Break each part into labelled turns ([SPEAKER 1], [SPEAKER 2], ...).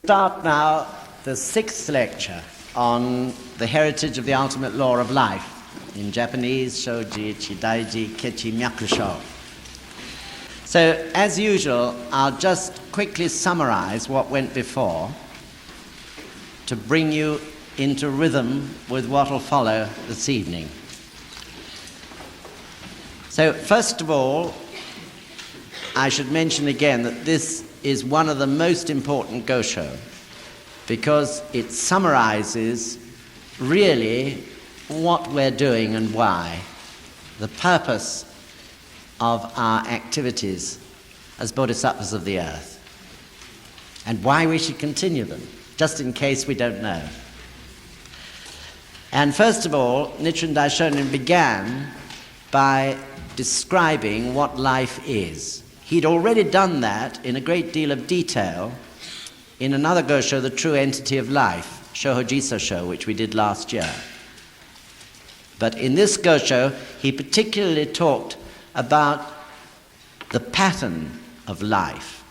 [SPEAKER 1] Start now the 6th lecture on the heritage of the ultimate law of life. In Japanese, Shoji Chidaiji Kechi Myakusho. So, as usual, I'll just quickly summarize what went before to bring you into rhythm with what will follow this evening. So, first of all, I should mention again that this is one of the most important gosho because it summarizes really what we're doing and why, the purpose of our activities as bodhisattvas of the earth, and why we should continue them, just in case we don't know. And first of all, Nichiren Daishonin began by describing what life is. He'd already done that in a great deal of detail in another gosho, The True Entity of Life, Shohojiso, which we did last year. But in this gosho, he particularly talked about the pattern of life,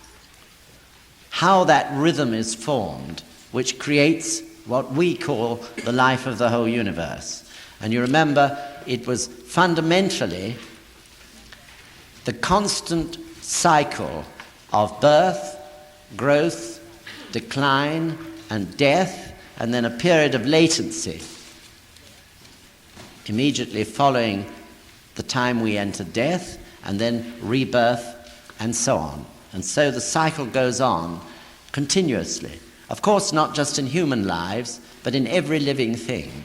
[SPEAKER 1] how that rhythm is formed, which creates what we call the life of the whole universe. And you remember, it was fundamentally the constant cycle of birth, growth, decline, and death, and then a period of latency immediately following the time we enter death, and then rebirth, and so on. And so the cycle goes on continuously. Of course, not just in human lives, but in every living thing.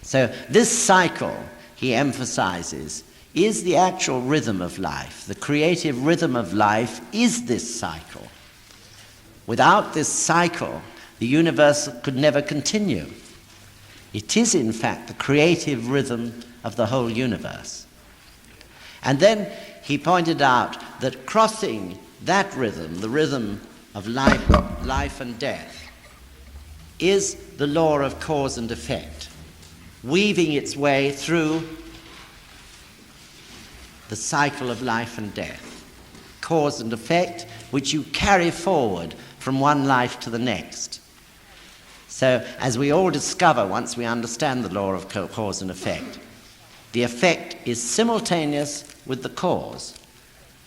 [SPEAKER 1] So this cycle, he emphasizes, is the actual rhythm of life. The creative rhythm of life is this cycle. Without this cycle, the universe could never continue. It is, in fact, the creative rhythm of the whole universe. And then he pointed out that crossing that rhythm, the rhythm of life and death, is the law of cause and effect, weaving its way through the cycle of life and death, cause and effect, which you carry forward from one life to the next. So, as we all discover once we understand the law of cause and effect, the effect is simultaneous with the cause.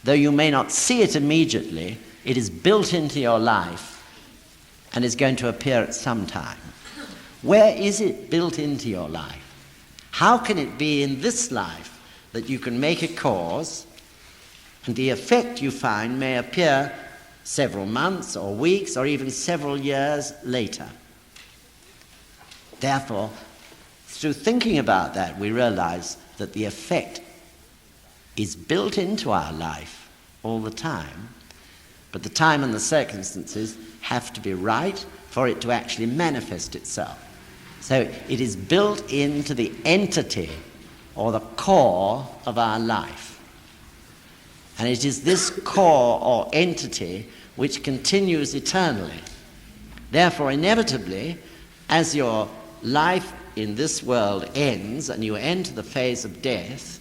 [SPEAKER 1] Though you may not see it immediately, it is built into your life and is going to appear at some time. Where is it built into your life? How can it be in this life that you can make a cause and the effect you find may appear several months or weeks or even several years later? Therefore, through thinking about that, we realize that the effect is built into our life all the time, but the time and the circumstances have to be right for it to actually manifest itself. So it is built into the entity or the core of our life. And it is this core or entity which continues eternally. Therefore, inevitably, as your life in this world ends and you enter the phase of death,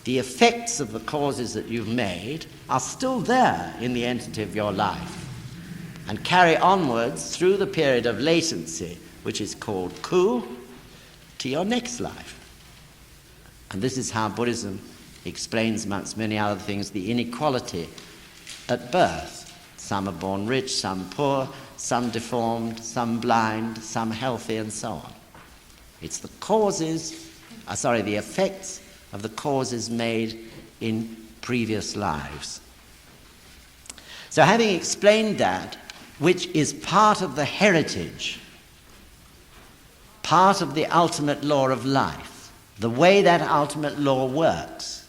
[SPEAKER 1] the effects of the causes that you've made are still there in the entity of your life and carry onwards through the period of latency, which is called ku, to your next life. And this is how Buddhism explains, amongst many other things, the inequality at birth. Some are born rich, some poor, some deformed, some blind, some healthy, and so on. It's the the effects of the causes made in previous lives. So having explained that, which is part of the heritage, part of the ultimate law of life, the way that ultimate law works,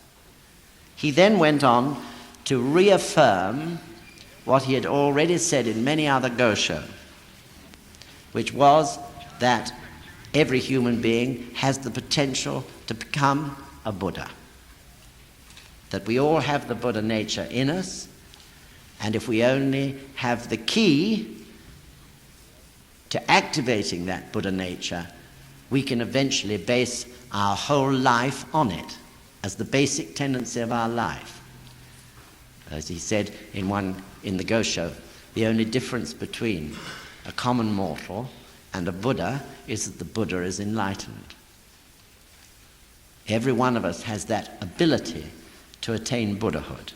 [SPEAKER 1] he then went on to reaffirm what he had already said in many other gosho, which was that every human being has the potential to become a Buddha, that we all have the Buddha nature in us, and if we only have the key to activating that Buddha nature, we can eventually base our whole life on it as the basic tendency of our life. As he said in the Gosho, The only difference between a common mortal and a Buddha is that the Buddha is enlightened. Every one of us has that ability to attain Buddhahood.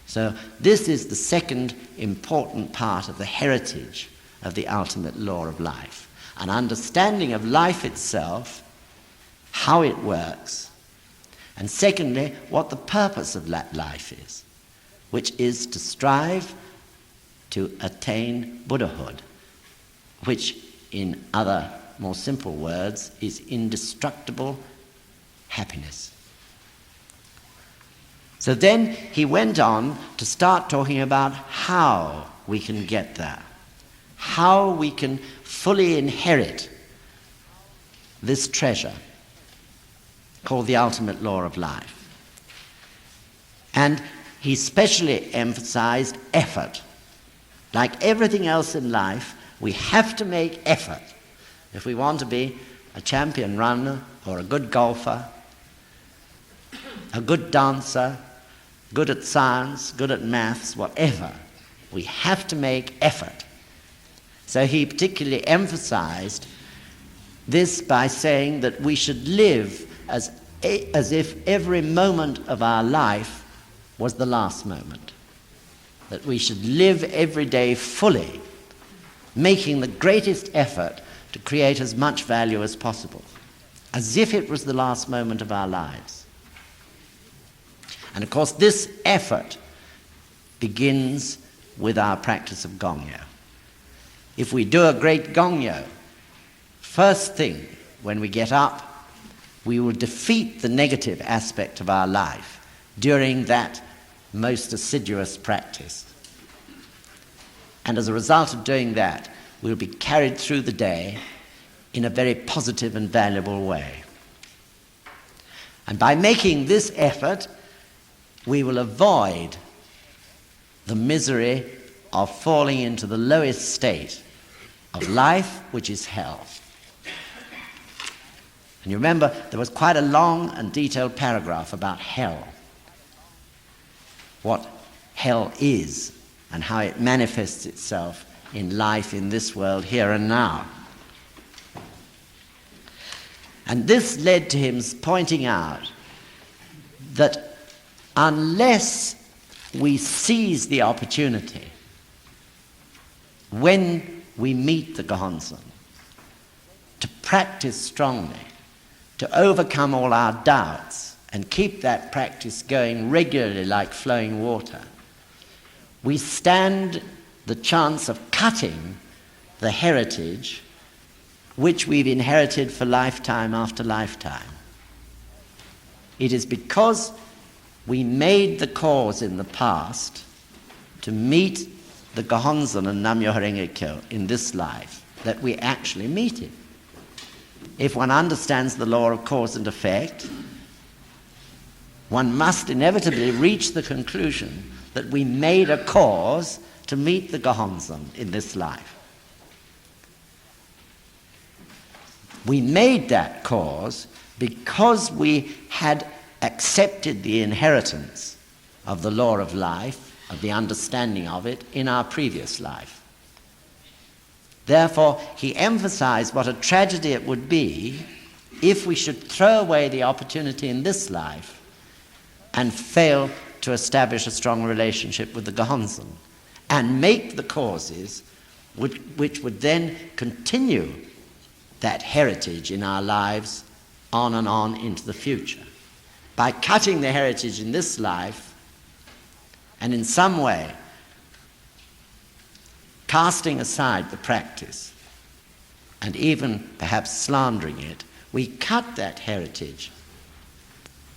[SPEAKER 1] So this is the second important part of the heritage of the ultimate law of life. An understanding of life itself, how it works, and secondly, what the purpose of that life is, which is to strive to attain Buddhahood, which in other more simple words is indestructible happiness. So then he went on to start talking about how we can get there, how we can fully inherit this treasure called the ultimate law of life. And he specially emphasized effort. Like everything else in life, we have to make effort if we want to be a champion runner or a good golfer, a good dancer, good at science, good at maths, whatever. We have to make effort. So he particularly emphasized this by saying that we should live as if every moment of our life was the last moment. That we should live every day fully, making the greatest effort to create as much value as possible, as if it was the last moment of our lives. And of course, this effort begins with our practice of Gongyo. If we do a great Gongyo, first thing when we get up, we will defeat the negative aspect of our life during that most assiduous practice. And as a result of doing that, we'll be carried through the day in a very positive and valuable way. And by making this effort, we will avoid the misery of falling into the lowest state of life, which is hell. And you remember, there was quite a long and detailed paragraph about hell, what hell is and how it manifests itself in life in this world here and now. And this led to him pointing out that unless we seize the opportunity when we meet the Causton to practice strongly, to overcome all our doubts and keep that practice going regularly like flowing water, we stand the chance of cutting the heritage which we've inherited for lifetime after lifetime. It is because we made the cause in the past to meet the Causton and Nam-myoho Renge Kyo in this life that we actually meet it. If one understands the law of cause and effect, one must inevitably reach the conclusion that we made a cause to meet the Causton in this life. We made that cause because we had accepted the inheritance of the law of life, of the understanding of it, in our previous life. Therefore, he emphasized what a tragedy it would be if we should throw away the opportunity in this life and fail to establish a strong relationship with the Causton and make the causes which would then continue that heritage in our lives on and on into the future. By cutting the heritage in this life and in some way casting aside the practice and even perhaps slandering it, we cut that heritage,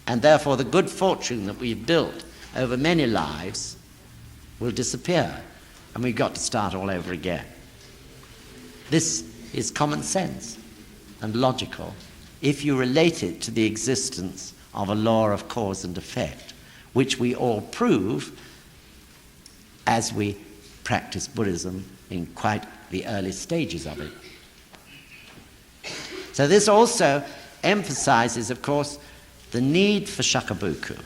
[SPEAKER 1] and therefore the good fortune that we've built over many lives will disappear, and we've got to start all over again. This is common sense and logical if you relate it to the existence of a law of cause and effect, which we all prove as we practice Buddhism in quite the early stages of it. So this also emphasizes, of course, the need for shakabuku,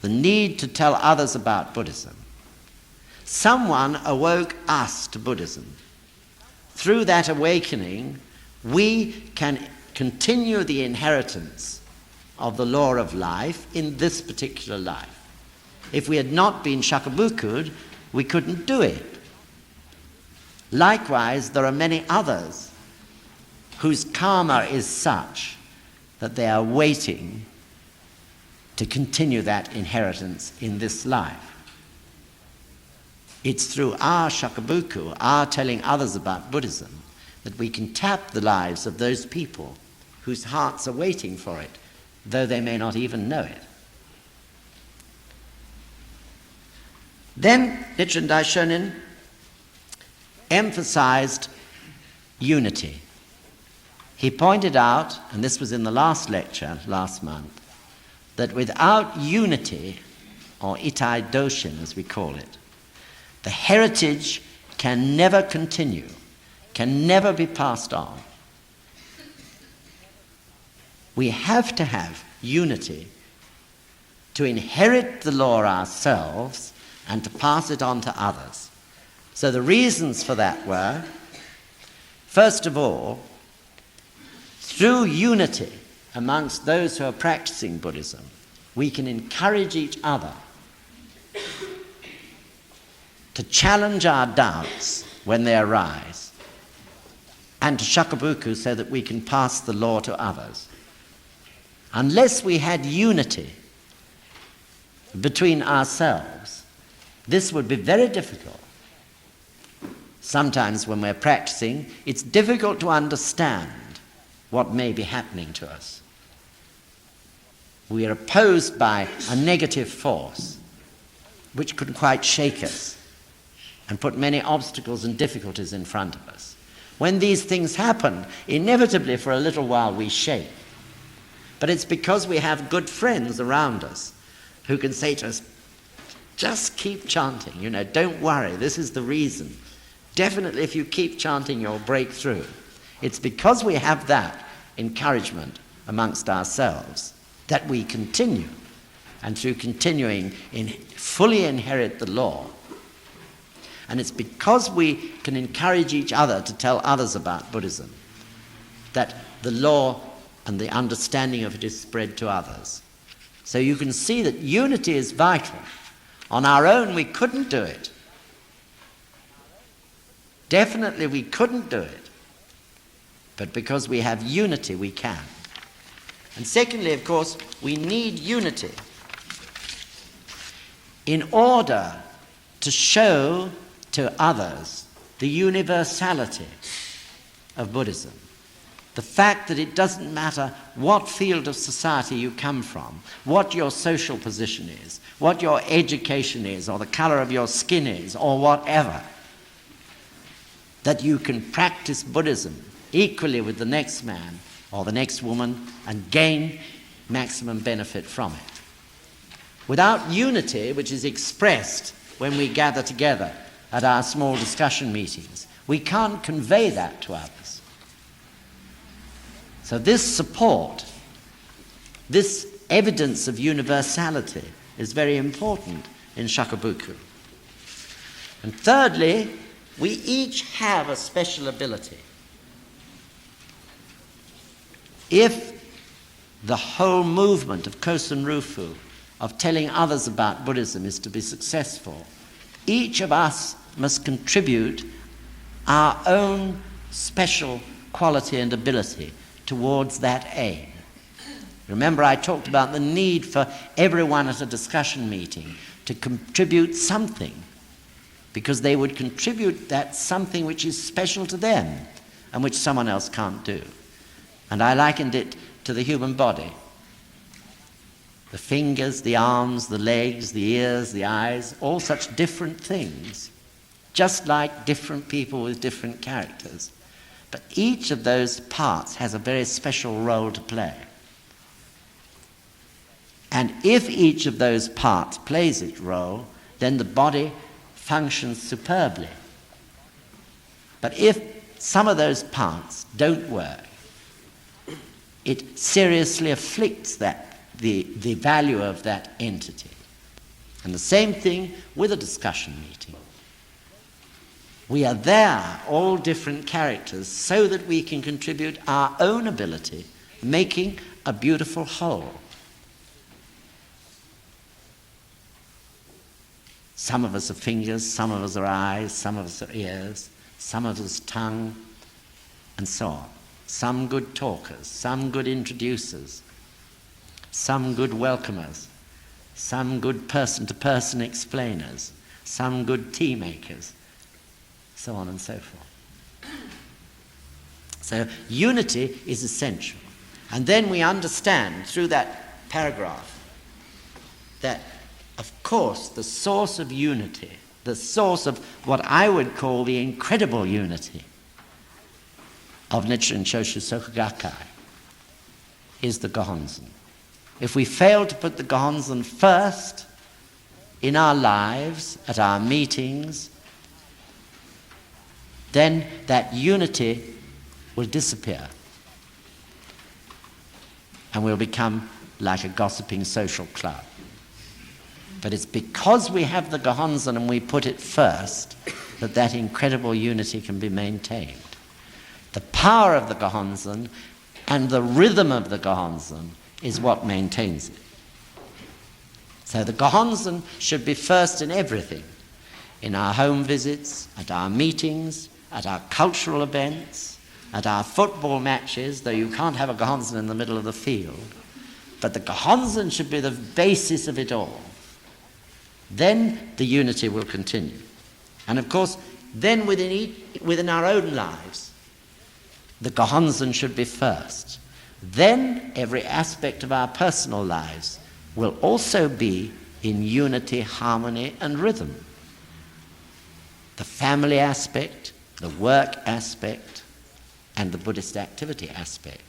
[SPEAKER 1] the need to tell others about Buddhism. someone awoke us to Buddhism. Through that awakening, we can continue the inheritance of the law of life in this particular life. If we had not been shakabukud, we couldn't do it. Likewise, there are many others whose karma is such that they are waiting to continue that inheritance in this life. It's through our shakabuku, our telling others about Buddhism, that we can tap the lives of those people whose hearts are waiting for it, though they may not even know it. Then Nichiren Daishonin emphasized unity. He pointed out, and this was in the last lecture last month, that without unity, or itai doshin as we call it, the heritage can never continue, can never be passed on. We have to have unity to inherit the law ourselves and to pass it on to others. So the reasons for that were, first of all, through unity amongst those who are practicing Buddhism, we can encourage each other to challenge our doubts when they arise, and to shakabuku so that we can pass the law to others. Unless we had unity between ourselves, this would be very difficult. Sometimes when we're practicing, it's difficult to understand what may be happening to us. We are opposed by a negative force which could quite shake us and put many obstacles and difficulties in front of us. When these things happen, inevitably for a little while we shake. But it's because we have good friends around us who can say to us, just keep chanting, don't worry, this is the reason. Definitely if you keep chanting, you'll break through. It's because we have that encouragement amongst ourselves that we continue, and through continuing fully inherit the law. And it's because we can encourage each other to tell others about Buddhism that the law and the understanding of it is spread to others. So you can see that unity is vital. On our own, we couldn't do it. Definitely we couldn't do it. But because we have unity, we can. And secondly, of course, we need unity in order to show to others the universality of Buddhism. The fact that it doesn't matter what field of society you come from, what your social position is, what your education is, or the color of your skin is, or whatever, that you can practice Buddhism equally with the next man or the next woman and gain maximum benefit from it. Without unity, which is expressed when we gather together at our small discussion meetings, we can't convey that to others. So this support, this evidence of universality is very important in shakabuku. And thirdly, we each have a special ability. If the whole movement of Causton Rufu, of telling others about Buddhism, is to be successful, each of us must contribute our own special quality and ability towards that aim. Remember, I talked about the need for everyone at a discussion meeting to contribute something, because they would contribute that something which is special to them and which someone else can't do. And I likened it to the human body. The fingers, the arms, the legs, the ears, the eyes, all such different things, just like different people with different characters. But each of those parts has a very special role to play. And if each of those parts plays its role, then the body functions superbly. But if some of those parts don't work, it seriously afflicts the value of that entity. And the same thing with a discussion meeting. We are there, all different characters, so that we can contribute our own ability, making a beautiful whole. Some of us are fingers, some of us are eyes, some of us are ears, some of us tongue, and so on. Some good talkers, some good introducers, some good welcomers, some good person-to-person explainers, some good tea makers, so on and so forth. So unity is essential. And then we understand through that paragraph that, of course, the source of unity, the source of what I would call the incredible unity of Nichiren Shoshu Soka Gakkai, is the Gohonzon. If we fail to put the Gohonzon first in our lives, at our meetings, then that unity will disappear and we'll become like a gossiping social club. But it's because we have the Gohonzon and we put it first that that incredible unity can be maintained. The power of the Gohonzon and the rhythm of the Gohonzon is what maintains it. So the Gohonzon should be first in everything, in our home visits, at our meetings, at our cultural events, at our football matches, though you can't have a Gohonzon in the middle of the field. But the Gohonzon should be the basis of it all. Then the unity will continue. And of course, then within our own lives, the Gohonzon should be first. Then every aspect of our personal lives will also be in unity, harmony, and rhythm. The family aspect, the work aspect, and the Buddhist activity aspect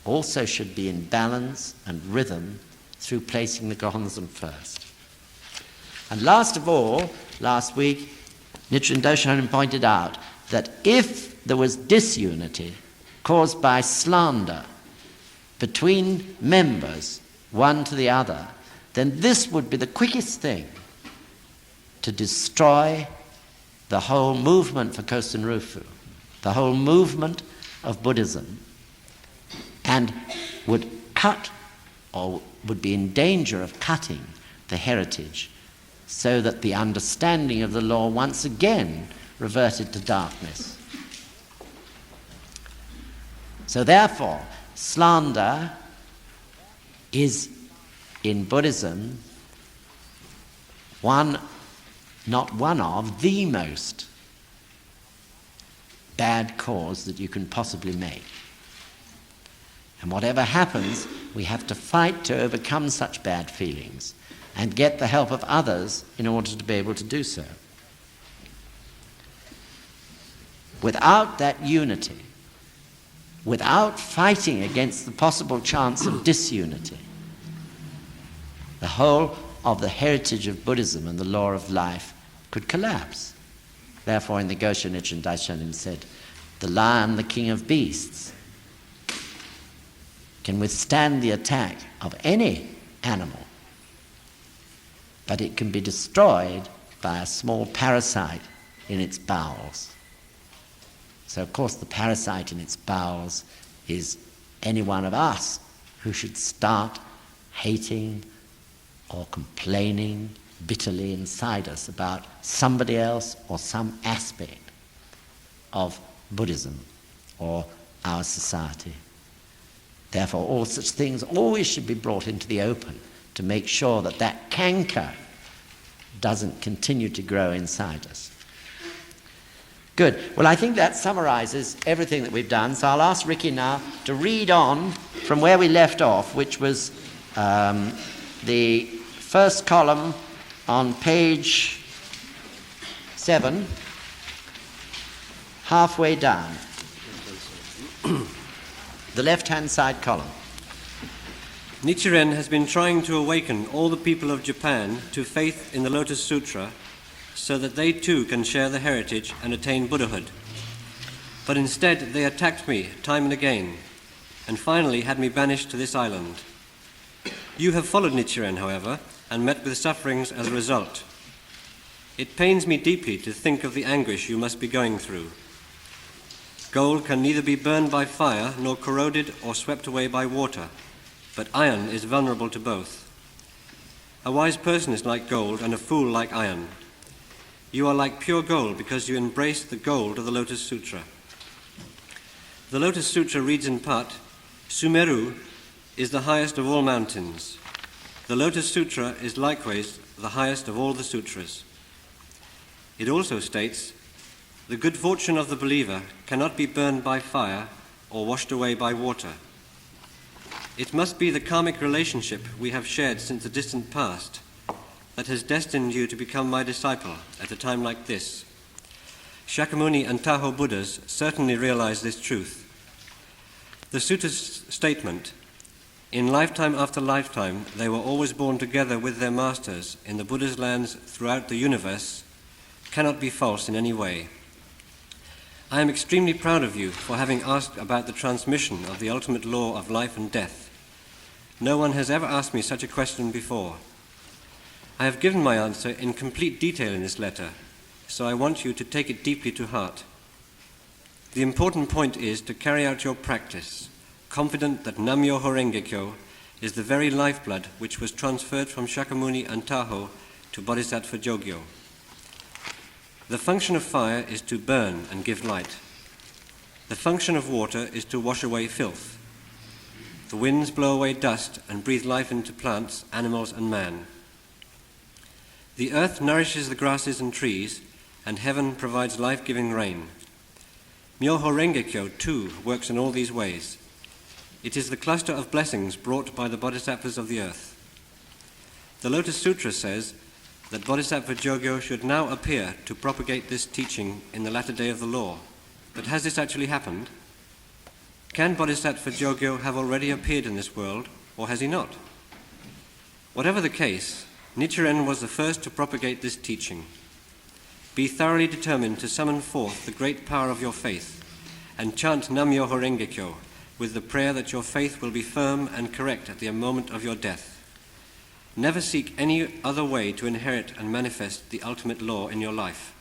[SPEAKER 1] also should be in balance and rhythm through placing the Gohonzon first. And last of all, last week, Nichiren Daishonin pointed out that if there was disunity caused by slander between members, one to the other, then this would be the quickest thing to destroy the whole movement for Causton Rufu, the whole movement of Buddhism, and would cut, or would be in danger of cutting, the heritage, so that the understanding of the law once again reverted to darkness. So therefore, slander is, in Buddhism, not one of, the most bad cause that you can possibly make. And whatever happens, we have to fight to overcome such bad feelings and get the help of others in order to be able to do so. Without that unity, without fighting against the possible chance of disunity, the whole of the heritage of Buddhism and the law of life could collapse. Therefore, in the Gosho Nichiren Daishonin said, the lion, the king of beasts, can withstand the attack of any animal, but it can be destroyed by a small parasite in its bowels. So, of course, the parasite in its bowels is any one of us who should start hating or complaining bitterly inside us about somebody else or some aspect of Buddhism or our society. Therefore, all such things always should be brought into the open to make sure that that canker doesn't continue to grow inside us. Good. Well, I think that summarizes everything that we've done. So I'll ask Ricky now to read on from where we left off, which was the first column on page 7, halfway down. The left-hand side column.
[SPEAKER 2] Nichiren has been trying to awaken all the people of Japan to faith in the Lotus Sutra so that they too can share the heritage and attain Buddhahood. But instead they attacked me time and again, and finally had me banished to this island. You have followed Nichiren, however, and met with sufferings as a result. It pains me deeply to think of the anguish you must be going through. Gold can neither be burned by fire nor corroded or swept away by water, but iron is vulnerable to both. A wise person is like gold and a fool like iron. You are like pure gold because you embrace the gold of the Lotus Sutra. The Lotus Sutra reads in part, Sumeru is the highest of all mountains. The Lotus Sutra is likewise the highest of all the sutras. It also states, the good fortune of the believer cannot be burned by fire or washed away by water. It must be the karmic relationship we have shared since the distant past that has destined you to become my disciple at a time like this. Shakyamuni and Tahoe Buddhas certainly realize this truth. The sutra's statement, in lifetime after lifetime, they were always born together with their masters in the Buddha's lands throughout the universe, cannot be false in any way. I am extremely proud of you for having asked about the transmission of the ultimate law of life and death. No one has ever asked me such a question before. I have given my answer in complete detail in this letter, so I want you to take it deeply to heart. The important point is to carry out your practice, confident that Nam-myoho Renge Kyo is the very lifeblood which was transferred from Shakyamuni and Tahoe to Bodhisattva Jogyo. The function of fire is to burn and give light. The function of water is to wash away filth. The winds blow away dust and breathe life into plants, animals, and man. The earth nourishes the grasses and trees, and heaven provides life-giving rain. Myoho Renge Kyo, too, works in all these ways. It is the cluster of blessings brought by the bodhisattvas of the earth. The Lotus Sutra says that Bodhisattva Jogyo should now appear to propagate this teaching in the latter day of the law. But has this actually happened? Can Bodhisattva Jogyo have already appeared in this world, or has he not? Whatever the case, Nichiren was the first to propagate this teaching. Be thoroughly determined to summon forth the great power of your faith, and chant Nam-myoho Renge Kyo with the prayer that your faith will be firm and correct at the moment of your death. Never seek any other way to inherit and manifest the ultimate law in your life.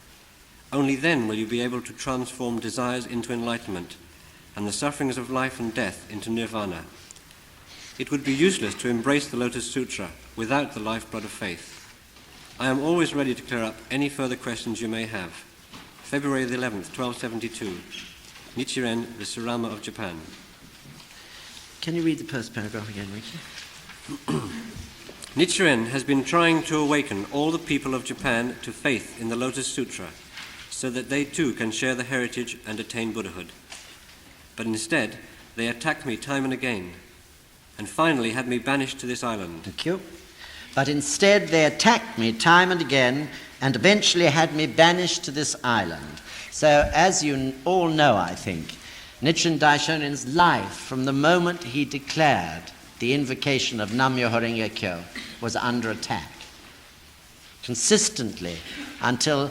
[SPEAKER 2] Only then will you be able to transform desires into enlightenment and the sufferings of life and death into nirvana. It would be useless to embrace the Lotus Sutra without the lifeblood of faith. I am always ready to clear up any further questions you may have. February the 11th, 1272. Nichiren, the Surama of Japan.
[SPEAKER 1] Can you read the first paragraph again, Ricky?
[SPEAKER 2] Nichiren has been trying to awaken all the people of Japan to faith in the Lotus Sutra so that they too can share the heritage and attain Buddhahood. But instead, they attacked me time and again, and finally had me banished to this island.
[SPEAKER 1] Thank you. But instead they attacked me time and again and eventually had me banished to this island. So as you all know, I think, Nichiren Daishonin's life from the moment he declared the invocation of Nam-myoho Renge Kyo was under attack. Consistently until,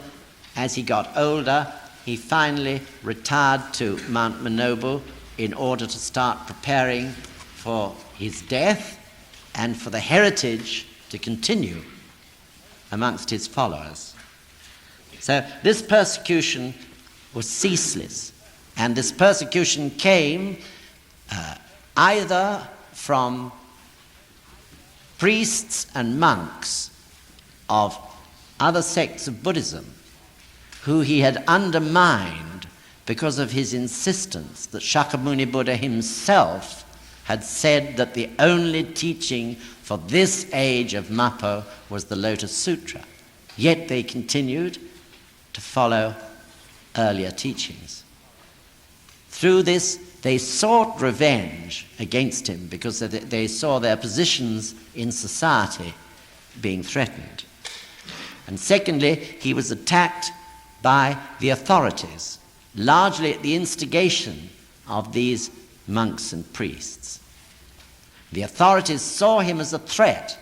[SPEAKER 1] as he got older, he finally retired to Mount Manobu in order to start preparing for his death and for the heritage to continue amongst his followers. So this persecution was ceaseless, and this persecution came either from priests and monks of other sects of Buddhism who he had undermined because of his insistence that Shakyamuni Buddha himself had said that the only teaching for this age of Mappo was the Lotus Sutra. Yet they continued to follow earlier teachings. Through this, they sought revenge against him because they saw their positions in society being threatened. And secondly, he was attacked by the authorities, largely at the instigation of these monks and priests. The authorities saw him as a threat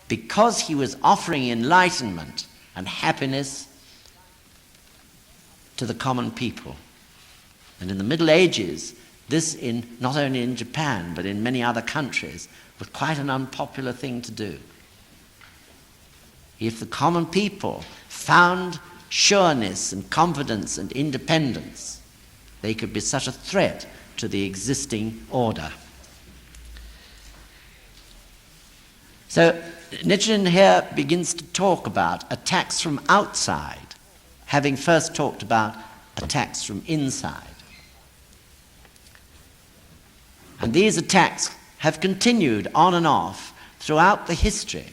[SPEAKER 1] because he was offering enlightenment and happiness to the common people. And in the Middle Ages, this, not only in Japan, but in many other countries, was quite an unpopular thing to do. if the common people found sureness and confidence and independence, they could be such a threat to the existing order. So Nichiren here begins to talk about attacks from outside, having first talked about attacks from inside. And these attacks have continued on and off throughout the history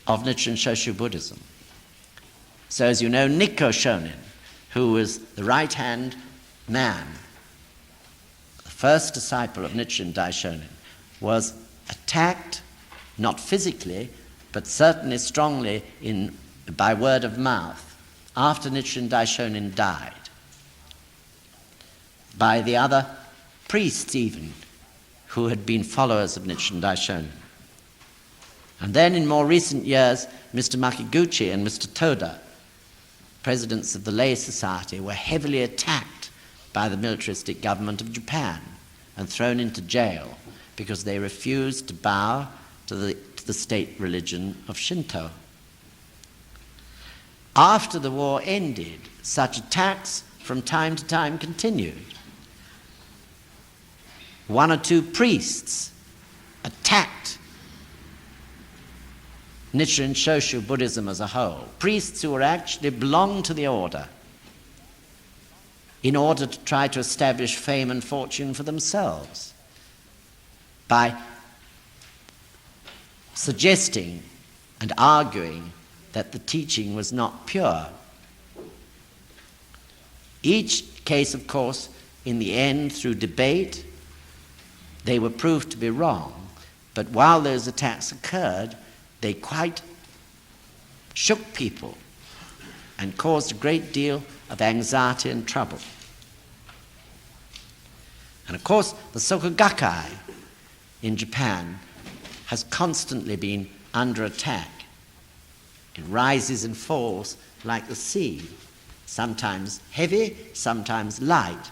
[SPEAKER 1] of Nichiren Shoshu Buddhism. So as you know, Nikko Shonin, who was the right-hand man, the first disciple of Nichiren Daishonin, was attacked, not physically, but certainly strongly by word of mouth, after Nichiren Daishonin died, by the other priests even, who had been followers of Nichiren Daishonin. And then in more recent years, Mr. Makiguchi and Mr. Toda, presidents of the lay society, were heavily attacked by the militaristic government of Japan and thrown into jail because they refused to bow to the state religion of Shinto. After the war ended, such attacks from time to time continued. One or two priests attacked Nichiren Shoshu Buddhism as a whole, priests who were actually belonged to the order, in order to try to establish fame and fortune for themselves by suggesting and arguing that the teaching was not pure. Each case, of course, in the end, through debate, they were proved to be wrong. But while those attacks occurred, they quite shook people and caused a great deal of anxiety and trouble. And of course, the Soka Gakkai in Japan has constantly been under attack. It rises and falls like the sea, sometimes heavy, sometimes light.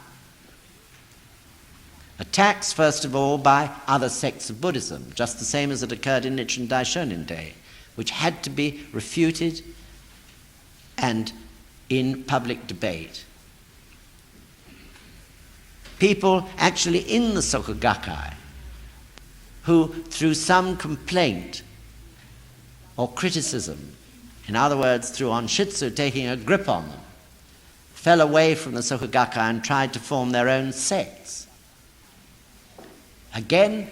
[SPEAKER 1] Attacks, first of all, by other sects of Buddhism, just the same as it occurred in Nichiren Daishonin day, which had to be refuted and in public debate. People actually in the Soka Gakkai who, through some complaint or criticism, in other words, through Onshitsu taking a grip on them, fell away from the Soka Gakkai and tried to form their own sects, again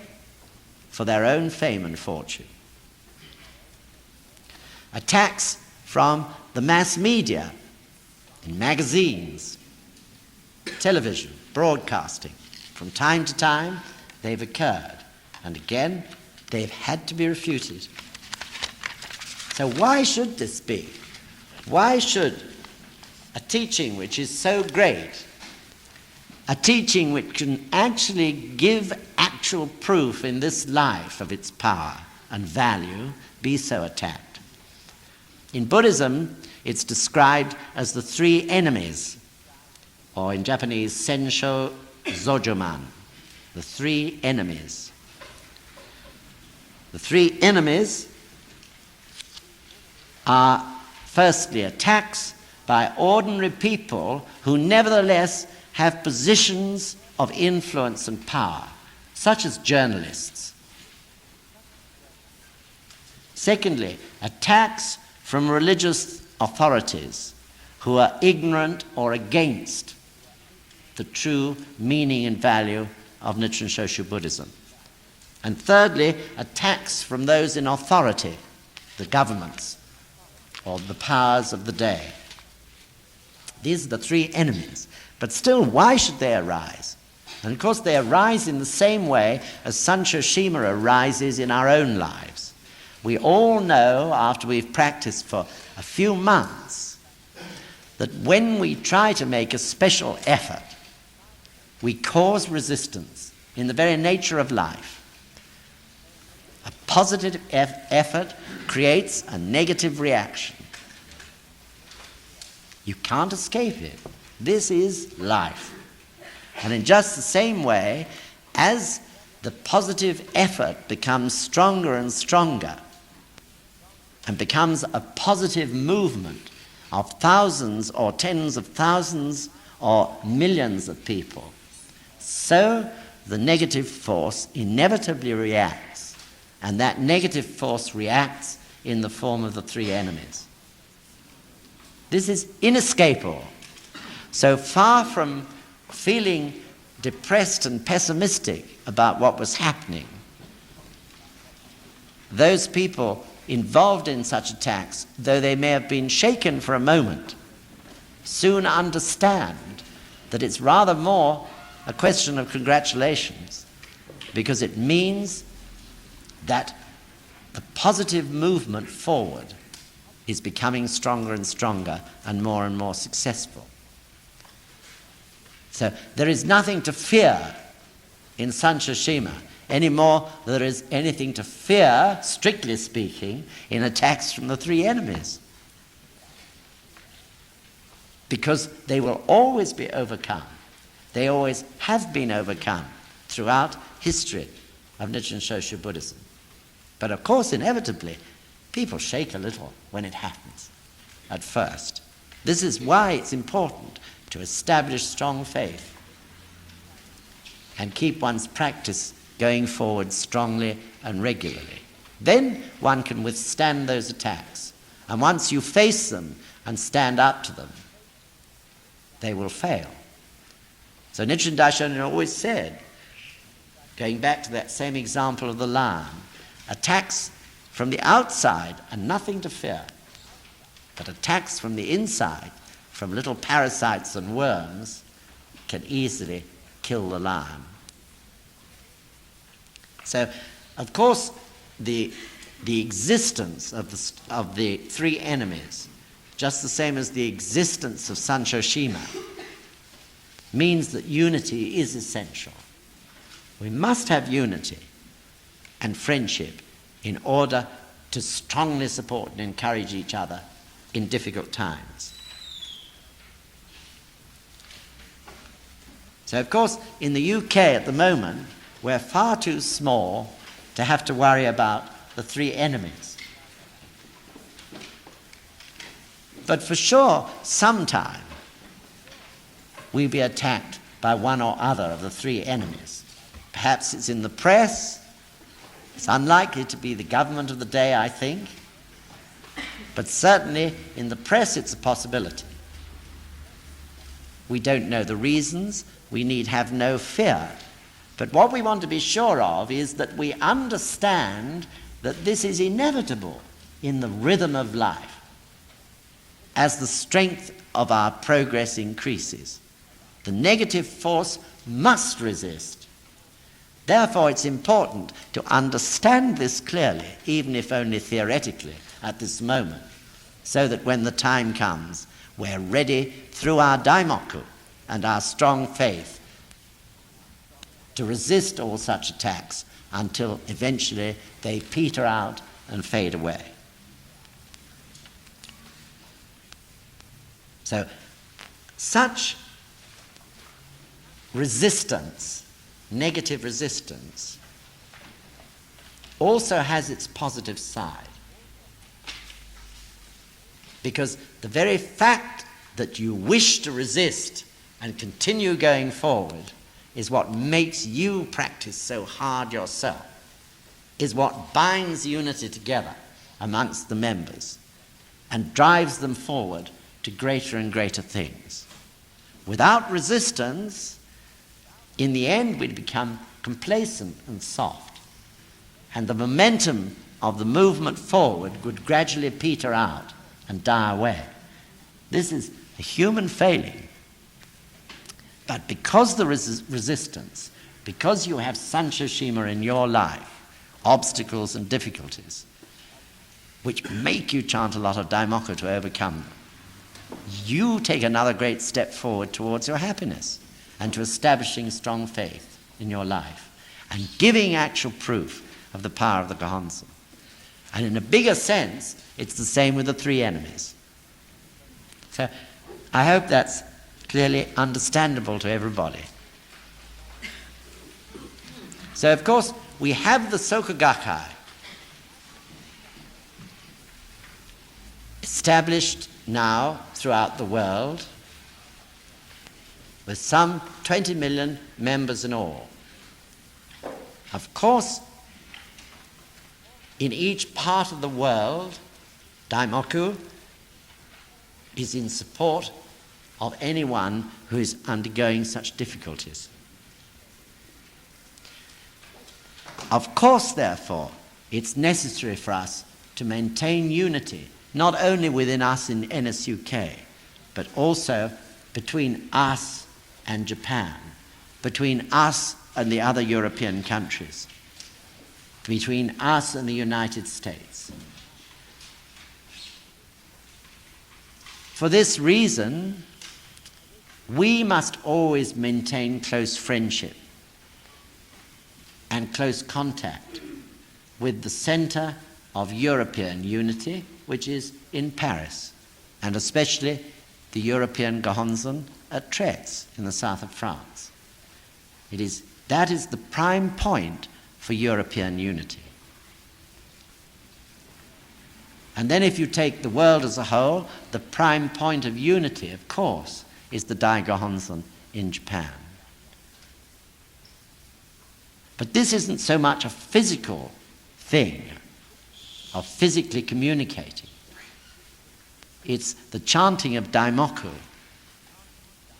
[SPEAKER 1] for their own fame and fortune. Attacks from the mass media, in magazines, television, broadcasting, from time to time they've occurred, and again they've had to be refuted. So why should this be? Why should a teaching which is so great, a teaching which can actually give actual proof in this life of its power and value, be so attacked? In Buddhism, it's described as the three enemies, or in Japanese, Sensho Zojoman, the three enemies. The three enemies are, firstly, attacks by ordinary people who nevertheless have positions of influence and power, such as journalists. Secondly, attacks from religious authorities who are ignorant or against the true meaning and value of Nichiren Shoshu Buddhism. And thirdly, attacks from those in authority, the governments or the powers of the day. These are the three enemies. But still, why should they arise? And of course, they arise in the same way as Sancho Shima arises in our own lives. We all know, after we've practiced for a few months, that when we try to make a special effort, we cause resistance in the very nature of life. A positive effort creates a negative reaction. You can't escape it. This is life. And in just the same way, as the positive effort becomes stronger and stronger, and becomes a positive movement of thousands or tens of thousands or millions of people, so the negative force inevitably reacts, and that negative force reacts in the form of the three enemies. This is inescapable. So far from feeling depressed and pessimistic about what was happening, those people involved in such attacks, though they may have been shaken for a moment, soon understand that it's rather more a question of congratulations, because it means that the positive movement forward is becoming stronger and stronger and more successful. So there is nothing to fear in Sancho-shima any more than there is anything to fear, strictly speaking, in attacks from the three enemies. Because they will always be overcome. They always have been overcome throughout history of Nichiren Shoshu Buddhism. But of course, inevitably, people shake a little when it happens at first. This is why it's important to establish strong faith and keep one's practice going forward strongly and regularly. Then one can withstand those attacks. And once you face them and stand up to them, they will fail. So Nichiren Daishonin always said, going back to that same example of the lion, attacks from the outside are nothing to fear, but attacks from the inside, from little parasites and worms, can easily kill the lion. So, of course, the existence of the three enemies, just the same as the existence of Sancho-shima, means that unity is essential. We must have unity and friendship in order to strongly support and encourage each other in difficult times. So, of course, in the UK at the moment, we're far too small to have to worry about the three enemies. But for sure, sometime we'll be attacked by one or other of the three enemies. Perhaps it's in the press. It's unlikely to be the government of the day, I think. But certainly in the press it's a possibility. We don't know the reasons. We need have no fear. But what we want to be sure of is that we understand that this is inevitable in the rhythm of life as the strength of our progress increases. The negative force must resist. Therefore, it's important to understand this clearly, even if only theoretically, at this moment, so that when the time comes, we're ready through our daimoku and our strong faith to resist all such attacks until eventually they peter out and fade away. So, such resistance, negative resistance, also has its positive side. Because the very fact that you wish to resist and continue going forward is what makes you practice so hard yourself, is what binds unity together amongst the members and drives them forward to greater and greater things. Without resistance, in the end we'd become complacent and soft, and the momentum of the movement forward would gradually peter out and die away. This is a human failing. But because there is resistance, because you have Sancho-shima in your life, obstacles and difficulties, which make you chant a lot of daimoku to overcome them, you take another great step forward towards your happiness and to establishing strong faith in your life and giving actual proof of the power of the Gohonzon. And in a bigger sense, it's the same with the three enemies. So I hope that's clearly understandable to everybody. So, of course, we have the Soka Gakkai. established now throughout the world, with some 20 million members in all. Of course, in each part of the world, Daimoku is in support of anyone who is undergoing such difficulties. Of course, therefore, it's necessary for us to maintain unity, not only within us in NSUK, but also between us and Japan, between us and the other European countries, between us and the United States. For this reason, we must always maintain close friendship and close contact with the center of European unity, which is in Paris, and especially the European Causton at Traits in the south of France. That is the prime point for European unity. And then if you take the world as a whole, the prime point of unity, of course, is the Daigo in Japan. But this isn't so much a physical thing of physically communicating. It's the chanting of Daimoku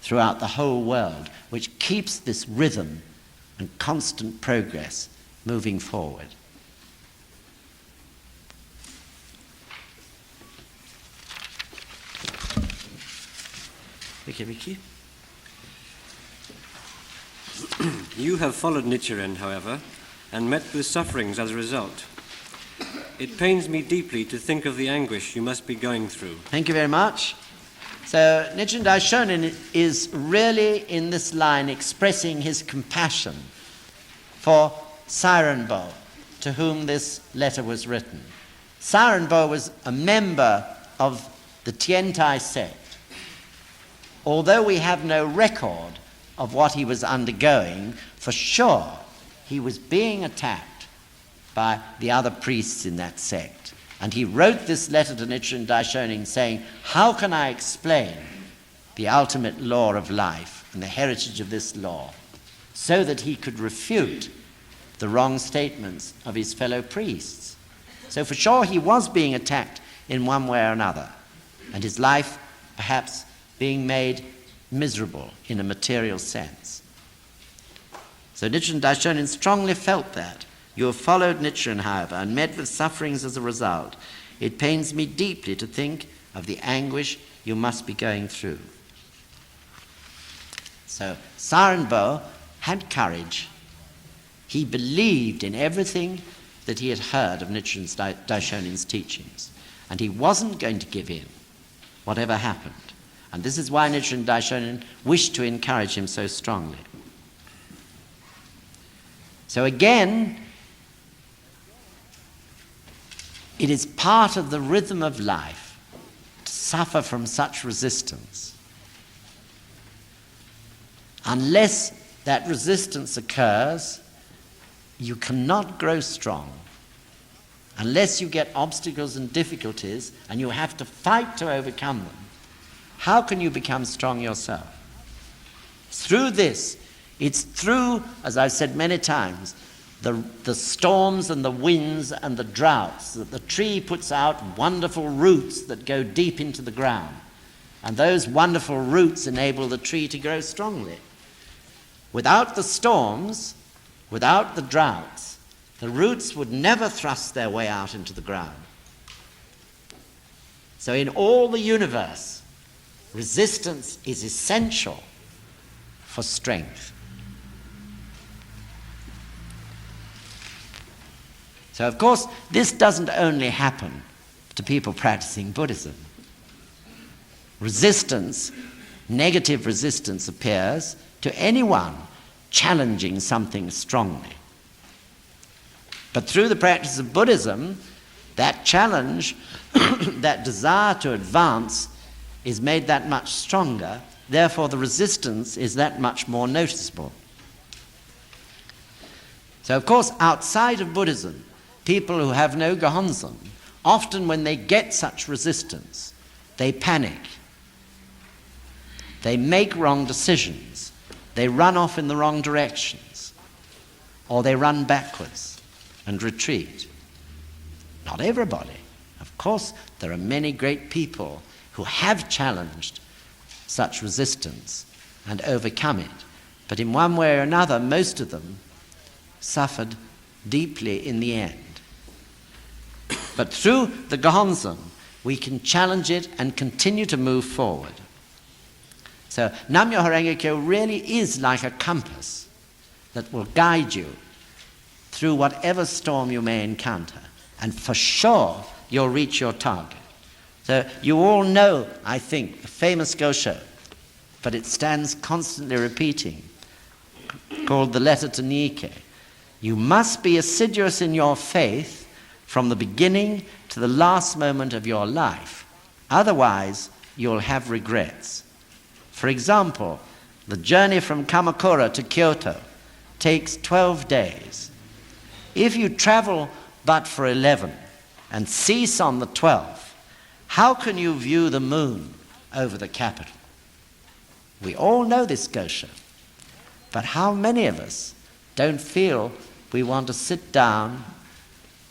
[SPEAKER 1] throughout the whole world which keeps this rhythm and constant progress moving forward. Ricky.
[SPEAKER 2] You have followed Nichiren, however, and met with sufferings as a result. It pains me deeply to think of the anguish you must be going through.
[SPEAKER 1] Thank you very much. So Nichiren Daishonin is really in this line expressing his compassion for Saironbo, to whom this letter was written. Saironbo was a member of the Tiantai sect. Although we have no record of what he was undergoing, for sure he was being attacked by the other priests in that sect. And he wrote this letter to Nichiren Daishonin saying, how can I explain the ultimate law of life and the heritage of this law, so that he could refute the wrong statements of his fellow priests? So for sure he was being attacked in one way or another, and his life perhaps being made miserable in a material sense. So Nichiren Daishonin strongly felt that. You have followed Nichiren, however, and met with sufferings as a result. It pains me deeply to think of the anguish you must be going through. So Saironbo had courage. He believed in everything that he had heard of Nichiren Daishonin's teachings, and he wasn't going to give in, whatever happened. And this is why Nichiren Daishonin wished to encourage him so strongly. So again, it is part of the rhythm of life to suffer from such resistance. Unless that resistance occurs, you cannot grow strong. Unless you get obstacles and difficulties and you have to fight to overcome them, how can you become strong yourself? Through this, it's through, as I've said many times, the storms and the winds and the droughts, that the tree puts out wonderful roots that go deep into the ground. And those wonderful roots enable the tree to grow strongly. Without the storms, without the droughts, the roots would never thrust their way out into the ground. So in all the universe, resistance is essential for strength. So, of course, this doesn't only happen to people practicing Buddhism. Resistance, negative resistance, appears to anyone challenging something strongly. But through the practice of Buddhism, that challenge, that desire to advance, is made that much stronger. Therefore, the resistance is that much more noticeable. So, of course, outside of Buddhism, people who have no Gohonzon often when they get such resistance, they panic. They make wrong decisions. They run off in the wrong directions. Or they run backwards and retreat. Not everybody. Of course, there are many great people who have challenged such resistance and overcome it. But in one way or another, most of them suffered deeply in the end. But through the Causton, we can challenge it and continue to move forward. So Nam-myoho Renge-kyo really is like a compass that will guide you through whatever storm you may encounter. And for sure, you'll reach your target. So you all know, I think, the famous Gosho, but it stands constantly repeating, called the letter to Nike. You must be assiduous in your faith from the beginning to the last moment of your life. Otherwise, you'll have regrets. For example, the journey from Kamakura to Kyoto takes 12 days. If you travel but for 11 and cease on the 12th, how can you view the moon over the capital? We all know this Gosho, but how many of us don't feel we want to sit down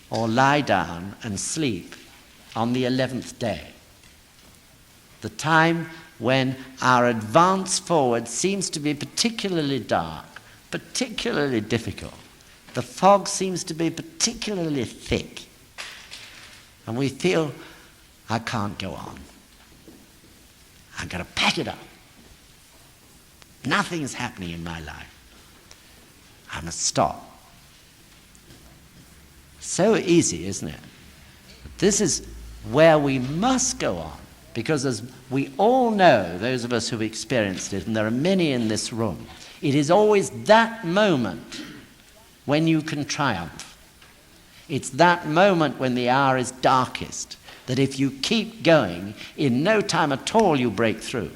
[SPEAKER 1] or lie down and sleep on the 11th day? The time when our advance forward seems to be particularly dark, particularly difficult. The fog seems to be particularly thick. And we feel, I can't go on. I've got to pack it up. Nothing's happening in my life. I must stop. So easy, isn't it? But this is where we must go on, because as we all know, those of us who've experienced it, and there are many in this room, it is always that moment when you can triumph. It's that moment when the hour is darkest, that if you keep going, in no time at all you break through,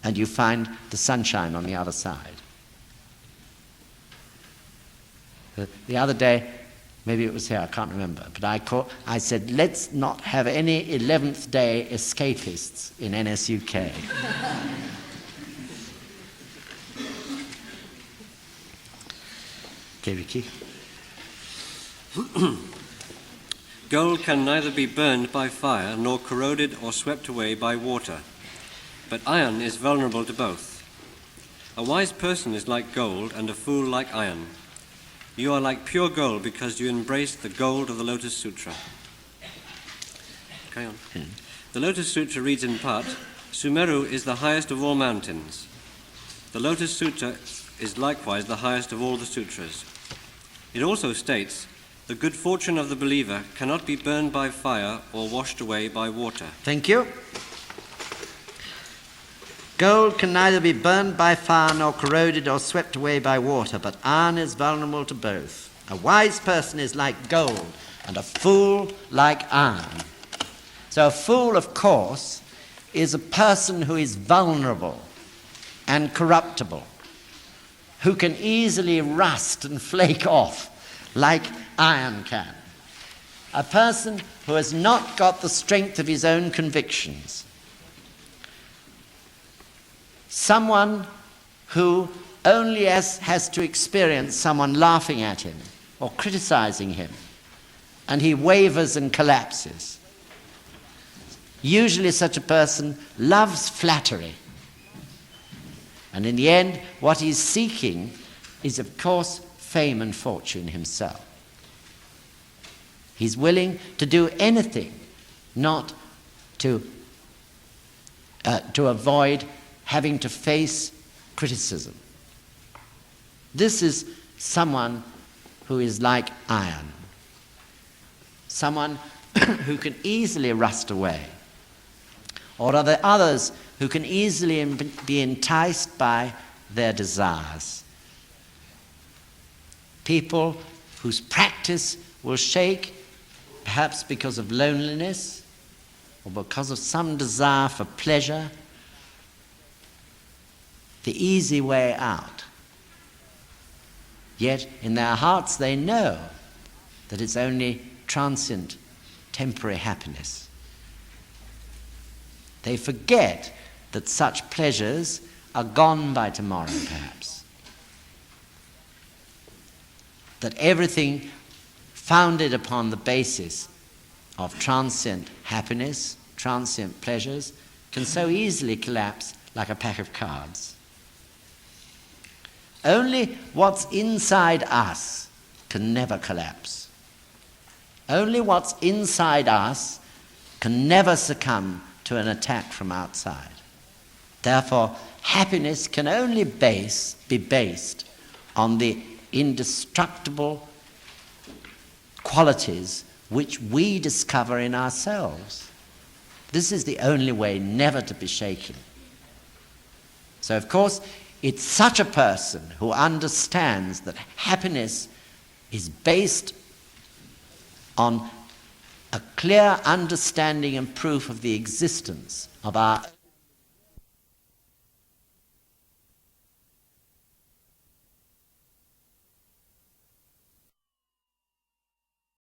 [SPEAKER 1] and you find the sunshine on the other side. The other day, maybe it was here, I can't remember, but I said, let's not have any 11th day escapists in NSUK. Okay, Ricky.
[SPEAKER 2] Gold can neither be burned by fire nor corroded or swept away by water, but iron is vulnerable to both. A wise person is like gold and a fool like iron. You are like pure gold because you embrace the gold of the Lotus Sutra. Carry on. The Lotus Sutra reads in part, Sumeru is the highest of all mountains. The Lotus Sutra is likewise the highest of all the sutras. It also states, the good fortune of the believer cannot be burned by fire or washed away by water.
[SPEAKER 1] Thank you. Gold can neither be burned by fire nor corroded or swept away by water, but iron is vulnerable to both. A wise person is like gold, and a fool like iron. So a fool, of course, is a person who is vulnerable and corruptible, who can easily rust and flake off like iron can. A person who has not got the strength of his own convictions. Someone who only has to experience someone laughing at him or criticizing him, and he wavers and collapses. Usually such a person loves flattery. And in the end, what he's seeking is, of course, fame and fortune himself. He's willing to do anything not to avoid having to face criticism. This is someone who is like iron, someone who can easily rust away. Or are there others who can easily be enticed by their desires? People whose practice will shake, perhaps because of loneliness or because of some desire for pleasure, the easy way out. Yet in their hearts they know that it's only transient temporary happiness. They forget that such pleasures are gone by tomorrow, perhaps. That everything founded upon the basis of transient happiness, transient pleasures, can so easily collapse like a pack of cards. Only what's inside us can never collapse. Only what's inside us can never succumb to an attack from outside. Therefore, happiness can only be based on the indestructible qualities which we discover in ourselves. This is the only way never to be shaken. So, of course, it's such a person who understands that happiness is based on a clear understanding and proof of the existence of our